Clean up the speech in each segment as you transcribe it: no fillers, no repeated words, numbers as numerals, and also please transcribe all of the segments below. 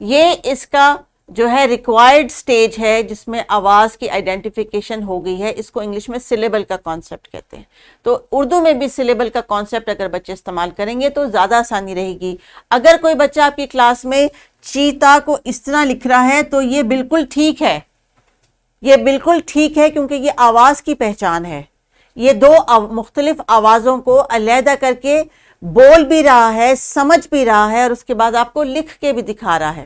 یہ اس کا جو ہے ریکوائرڈ سٹیج ہے جس میں آواز کی آئیڈینٹیفیکیشن ہو گئی ہے. اس کو انگلش میں سلیبل کا کانسیپٹ کہتے ہیں. تو اردو میں بھی سلیبل کا کانسیپٹ اگر بچے استعمال کریں گے تو زیادہ آسانی رہے گی. اگر کوئی بچہ آپ کی کلاس میں چیتا کو اس طرح لکھ رہا ہے تو یہ بالکل ٹھیک ہے, یہ بالکل ٹھیک ہے, کیونکہ یہ آواز کی پہچان ہے. یہ دو مختلف آوازوں کو علیحدہ کر کے بول بھی رہا ہے, سمجھ بھی رہا ہے, اور اس کے بعد آپ کو لکھ کے بھی دکھا رہا ہے.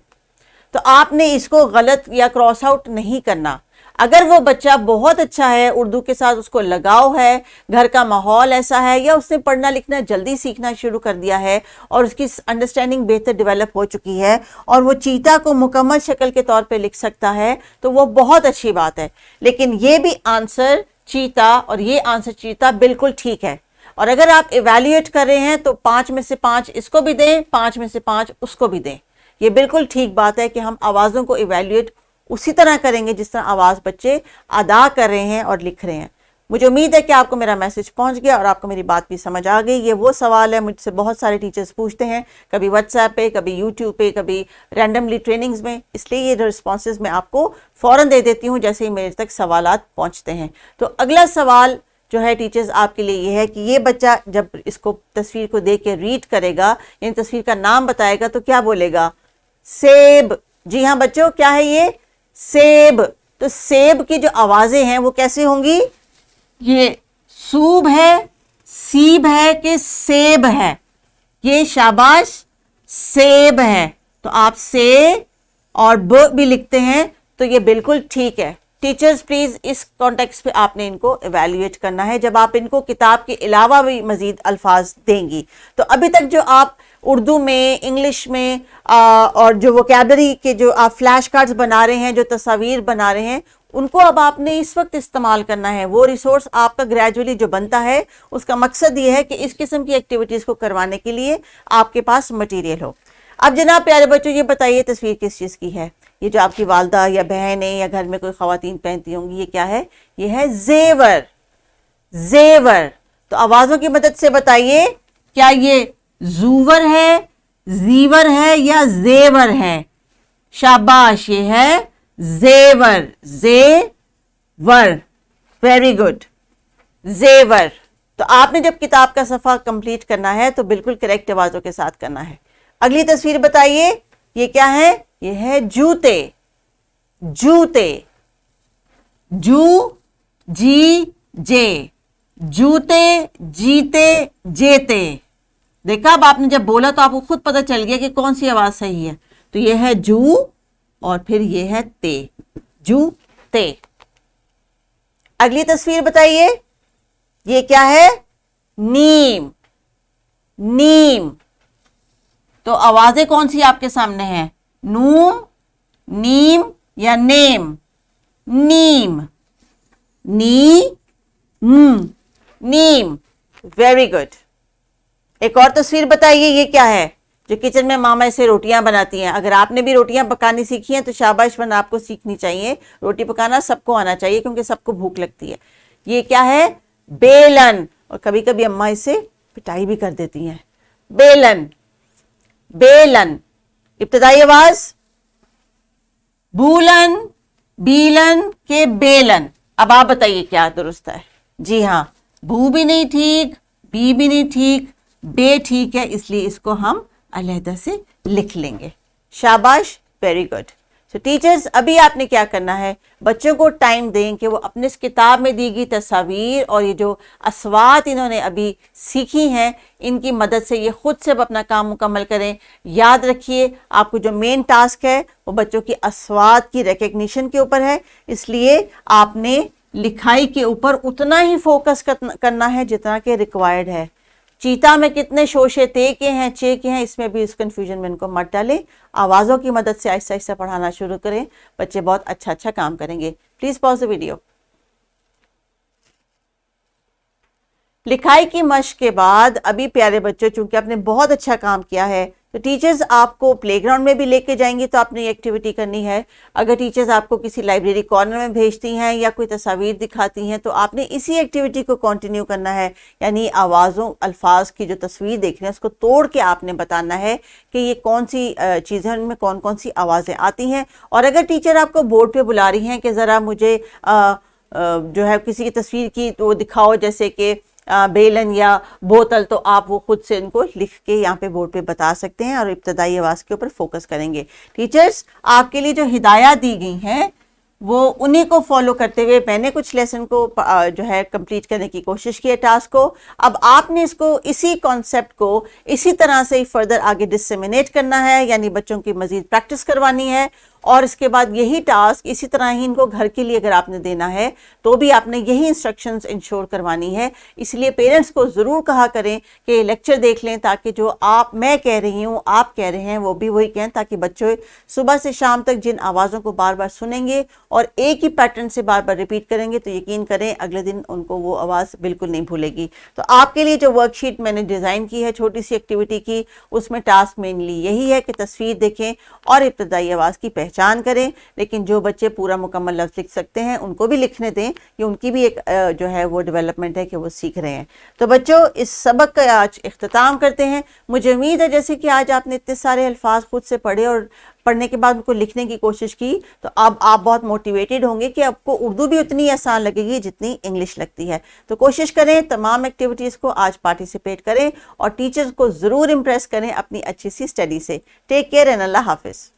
تو آپ نے اس کو غلط یا کراس آؤٹ نہیں کرنا. اگر وہ بچہ بہت اچھا ہے, اردو کے ساتھ اس کو لگاؤ ہے, گھر کا ماحول ایسا ہے, یا اس نے پڑھنا لکھنا جلدی سیکھنا شروع کر دیا ہے اور اس کی انڈرسٹینڈنگ بہتر ڈیولپ ہو چکی ہے, اور وہ چیتا کو مکمل شکل کے طور پہ لکھ سکتا ہے, تو وہ بہت اچھی بات ہے. لیکن یہ بھی آنسر چیتا اور یہ آنسر چیتا بالکل ٹھیک ہے. اور اگر آپ ایویلیویٹ کر رہے ہیں تو 5 میں سے 5 اس کو بھی دیں, 5 میں سے 5 اس کو بھی دیں. یہ بالکل ٹھیک بات ہے کہ ہم آوازوں کو ایویلیویٹ اسی طرح کریں گے جس طرح آواز بچے ادا کر رہے ہیں اور لکھ رہے ہیں. مجھے امید ہے کہ آپ کو میرا میسج پہنچ گیا اور آپ کو میری بات بھی سمجھ آ گئی. یہ وہ سوال ہے مجھ سے بہت سارے ٹیچرز پوچھتے ہیں, کبھی واٹس ایپ پہ, کبھی یوٹیوب پہ, کبھی رینڈملی ٹریننگز میں, اس لیے یہ رسپانسز میں آپ کو فوراً دے دیتی ہوں جیسے ہی میرے تک سوالات پہنچتے ہیں. تو اگلا سوال جو ہے ٹیچرز آپ کے لیے یہ ہے کہ یہ بچہ جب اس کو تصویر کو دیکھ کے ریڈ کرے گا, یعنی تصویر کا نام بتائے گا, تو کیا بولے گا؟ سیب. جی ہاں بچوں, کیا ہے یہ؟ سیب. تو سیب کی جو آوازیں ہیں وہ کیسے ہوں گی؟ یہ سوب ہے, سیب ہے کہ سیب ہے؟ یہ شاباش, سیب ہے. تو آپ سے اور ب بھی لکھتے ہیں, تو یہ بالکل ٹھیک ہے. ٹیچرز پلیز اس کانٹیکس پہ آپ نے ان کو ایویلیویٹ کرنا ہے جب آپ ان کو کتاب کے علاوہ بھی مزید الفاظ دیں گی. تو ابھی تک جو آپ اردو میں, انگلش میں اور جو ووکیبلری کے جو آپ فلیش کارڈز بنا رہے ہیں, جو تصاویر بنا رہے ہیں, ان کو اب آپ نے اس وقت استعمال کرنا ہے. وہ ریسورس آپ کا گریجولی جو بنتا ہے اس کا مقصد یہ ہے کہ اس قسم کی ایکٹیویٹیز کو کروانے کے لیے آپ کے پاس مٹیریل ہو. اب جناب پیارے بچوں, یہ بتائیے تصویر کس چیز کی ہے؟ یہ جو آپ کی والدہ یا بہن ہے یا گھر میں کوئی خواتین پہنتی ہوں گی, یہ کیا ہے؟ یہ ہے زیور. زیور. تو آوازوں کی مدد سے بتائیے, کیا یہ زوور ہے, زیور ہے یا زیور ہے؟ شاباش, یہ ہے زیور. زیور. ویری گڈ, زیور. تو آپ نے جب کتاب کا صفحہ کمپلیٹ کرنا ہے تو بالکل کریکٹ آوازوں کے ساتھ کرنا ہے. اگلی تصویر بتائیے, یہ کیا ہے؟ یہ ہے جوتے. جوتے. جو, جی, جے. جوتے, جیتے, جیتے. دیکھا, اب آپ نے جب بولا تو آپ کو خود پتہ چل گیا کہ کون سی آواز صحیح ہے. تو یہ ہے جو اور پھر یہ ہے تے. جو تے. اگلی تصویر بتائیے, یہ کیا ہے؟ نیم. نیم. تو آوازیں کون سی آپ کے سامنے ہیں؟ نوم, نیم یا نیم؟ نیم. نیم. Very good. ایک اور تصویر بتائیے, یہ کیا ہے؟ جو کچن میں ماما اسے روٹیاں بناتی ہیں. اگر آپ نے بھی روٹیاں پکانی سیکھی ہیں تو شاباش, ورنہ آپ کو سیکھنی چاہیے. روٹی پکانا سب کو آنا چاہیے کیونکہ سب کو بھوک لگتی ہے. یہ کیا ہے؟ بیلن. اور کبھی کبھی اماں اسے پٹائی بھی کر دیتی ہیں. بیلن. بیلن. ابتدائی آواز بولن, بیلن کے بیلن. اب آپ بتائیے کیا درست ہے؟ جی ہاں, بو بھی نہیں ٹھیک, بی بھی نہیں ٹھیک, بے ٹھیک ہے, اس لیے اس کو ہم علیحدہ سے لکھ لیں گے. شاباش, ویری گڈ. تو ٹیچرز ابھی آپ نے کیا کرنا ہے, بچوں کو ٹائم دیں کہ وہ اپنے اس کتاب میں دی گئی تصاویر اور یہ جو اصوات انہوں نے ابھی سیکھی ہیں, ان کی مدد سے یہ خود سے اپنا کام مکمل کریں. یاد رکھیے, آپ کو جو مین ٹاسک ہے وہ بچوں کی اصوات کی ریکگنیشن کے اوپر ہے, اس لیے آپ نے لکھائی کے اوپر اتنا ہی فوکس کرنا ہے جتنا کہ ریکوائرڈ ہے. چیتا میں کتنے شوشے تے کے ہیں, چے کے ہیں, اس میں بھی اس کنفیوژن میں ان کو مت ڈالیں. آوازوں کی مدد سے آہستہ آہستہ پڑھانا شروع کریں, بچے بہت اچھا کام کریں گے. Please pause the video. لکھائی کی مشق کے بعد ابھی پیارے بچوں, چونکہ آپ نے بہت اچھا کام کیا ہے, تو ٹیچرز آپ کو پلے گراؤنڈ میں بھی لے کے جائیں گی تو آپ نے یہ ایکٹیویٹی کرنی ہے. اگر ٹیچرز آپ کو کسی لائبریری کارنر میں بھیجتی ہیں یا کوئی تصاویر دکھاتی ہیں تو آپ نے اسی ایکٹیویٹی کو کنٹینیو کرنا ہے. یعنی آوازوں الفاظ کی جو تصویر دیکھ رہے ہیں اس کو توڑ کے آپ نے بتانا ہے کہ یہ کون سی چیزیں ان میں کون کون سی آوازیں آتی ہیں. اور اگر ٹیچر آپ کو بورڈ پہ بلا رہی ہیں کہ ذرا مجھے جو ہے کسی کی تصویر کی تو دکھاؤ جیسے کہ بیلن یا بوتل، تو آپ وہ خود سے ان کو لکھ کے یہاں پہ بورڈ پہ بتا سکتے ہیں اور ابتدائی آواز کے اوپر فوکس کریں گے. ٹیچرز آپ کے لیے جو ہدایات دی گئی ہیں وہ انہیں کو فالو کرتے ہوئے میں نے کچھ لیسن کو جو ہے کمپلیٹ کرنے کی کوشش کی ہے ٹاسک کو. اب آپ نے اس کو اسی کانسیپٹ کو اسی طرح سے فردر آگے ڈسیمینیٹ کرنا ہے، یعنی بچوں کی مزید پریکٹس کروانی ہے. اور اس کے بعد یہی ٹاسک اسی طرح ہی ان کو گھر کے لیے اگر آپ نے دینا ہے تو بھی آپ نے یہی انسٹرکشنز انشور کروانی ہے. اس لیے پیرنٹس کو ضرور کہا کریں کہ لیکچر دیکھ لیں تاکہ جو میں کہہ رہی ہوں آپ کہہ رہے ہیں وہ بھی وہی کہیں، تاکہ بچے صبح سے شام تک جن آوازوں کو بار بار سنیں گے اور ایک ہی پیٹرن سے بار بار ریپیٹ کریں گے تو یقین کریں اگلے دن ان کو وہ آواز بالکل نہیں بھولے گی. تو آپ کے لیے جو ورک شیٹ میں نے ڈیزائن کی ہے چھوٹی سی ایکٹیویٹی کی، اس میں ٹاسک مینلی یہی ہے کہ تصویر دیکھیں اور ابتدائی آواز کی پہچان کریں. لیکن جو بچے پورا مکمل لفظ لکھ سکتے ہیں ان کو بھی لکھنے دیں، یہ ان کی بھی ایک جو ہے وہ ڈیولپمنٹ ہے کہ وہ سیکھ رہے ہیں. تو بچوں اس سبق کا آج اختتام کرتے ہیں. مجھے امید ہے جیسے کہ آج آپ نے اتنے سارے الفاظ خود سے پڑھے اور پڑھنے کے بعد ان کو لکھنے کی کوشش کی تو اب آپ بہت موٹیویٹڈ ہوں گے کہ آپ کو اردو بھی اتنی آسان لگے گی جتنی انگلش لگتی ہے. تو کوشش کریں تمام ایکٹیویٹیز کو آج پارٹیسپیٹ کریں اور ٹیچرز کو ضرور امپریس کریں اپنی اچھی سی اسٹڈی سے. ٹیک کیئر اینڈ اللہ حافظ.